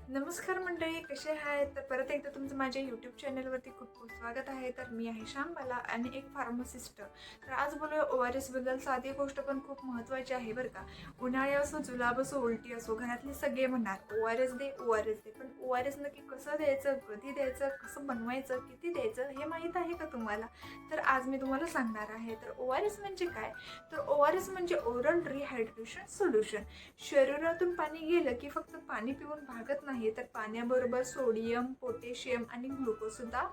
नमस्कार मंडळी, कसे आहेत? तर परत एकदा तुमचं माझ्या यूट्यूब चॅनलवरती खूप खूप स्वागत आहे. तर मी आहे श्यामबाला आणि एक फार्मासिस्ट. तर आज बोलूया ORS बद्दल. साधी गोष्ट पण खूप महत्त्वाची आहे बरं का. उन्हाळी असो, जुलाब असो, उलटी असो, घरातले सगळे म्हणणार ORS दे, ORS दे. पण ORS नक्की कसं द्यायचं, कधी द्यायचं, कसं बनवायचं, किती द्यायचं हे माहीत आहे का तुम्हाला? तर आज मी तुम्हाला सांगणार आहे. तर ORS म्हणजे काय? तर ORS म्हणजे ओरल रिहायड्रेशन सोल्युशन. शरीरातून पाणी गेलं की फक्त पाणी पिऊन भागत नाही, तर पाण्याबरोबर सोडियम, पोटॅशियम आणि ग्लुकोज सुद्धा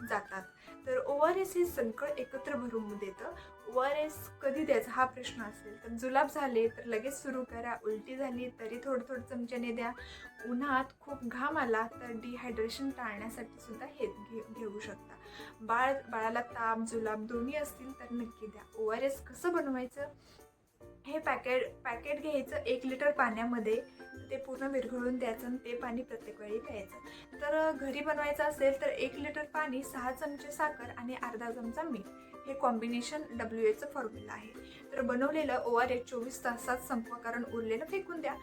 जातात. तर ORS हे सगळं एकत्र भरून देतं. ORS कधी द्यायचा हा प्रश्न असेल तर जुलाब झाले तर लगेच सुरू करा. उलटी झाली तरी थोडं थोडं चमच्याने द्या. उन्हात खूप घाम आला तर डिहायड्रेशन टाळण्यासाठी सुद्धा हे घेऊ शकता. बाळाला ताप, जुलाब दोन्ही असतील तर नक्की द्या. ORS कसं बनवायचं? हे पॅकेट घ्यायचं 1 लिटर पाण्यामध्ये, ते पूर्ण विरघळून द्यायचं आणि ते पाणी प्रत्येक वेळी प्यायचं. तर घरी बनवायचं असेल तर 1 लिटर पाणी, 6 चमचे साखर आणि अर्धा चमचा मीठ, हे कॉम्बिनेशन WHचं फॉर्म्युला आहे. तर बनवलेलं ORS 24 तासात संपवा, कारण उरलेलं फेकून द्या.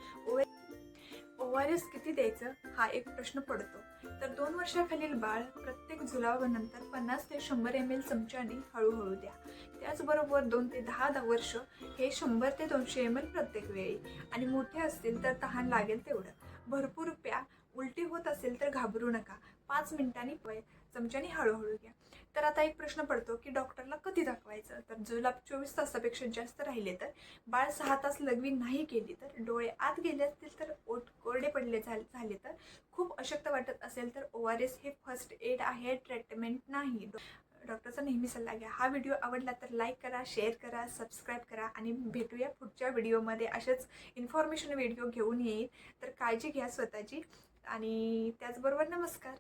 ORS किती द्यायचं हा एक प्रश्न पडतो. तर 2 वर्षाखालील बाळ प्रत्येक जुलाबानंतर 50 ते 100 ml चमच्याने हळूहळू द्या. त्याचबरोबर 2 ते 10 वर्ष हे 100 ते 200 ml प्रत्येक वेळी. आणि मोठे असतील तर तहान लागेल तेवढं. भरपूर प्या. उलटी होत असेल तर घाबरू नका. 5 मिनिटांनी चमच्याने हळूहळू घ्या. तर आता एक प्रश्न पडतो की डॉक्टरला कधी दाखवायचं? तर जुलाब 24 तासापेक्षा जास्त राहिले तर, बाळ 6 तास लघवी नाही केली तर, डोळे आत गेले असतील तर, ओठ कोरडे पडले झाले तर, खूप अशक्त वाटत असेल तर ORS हे फर्स्ट एड आहे, ट्रीटमेंट नाही. डॉक्टरचा नेहमी सल्ला घ्या. हा व्हिडिओ आवडला तर लाईक करा, शेअर करा, सबस्क्राईब करा आणि भेटूया पुढच्या व्हिडिओमध्ये. असेच इन्फॉर्मेशन व्हिडिओ घेऊन येईल. तर काळजी घ्या स्वतःची आणि त्याचबरोबर नमस्कार.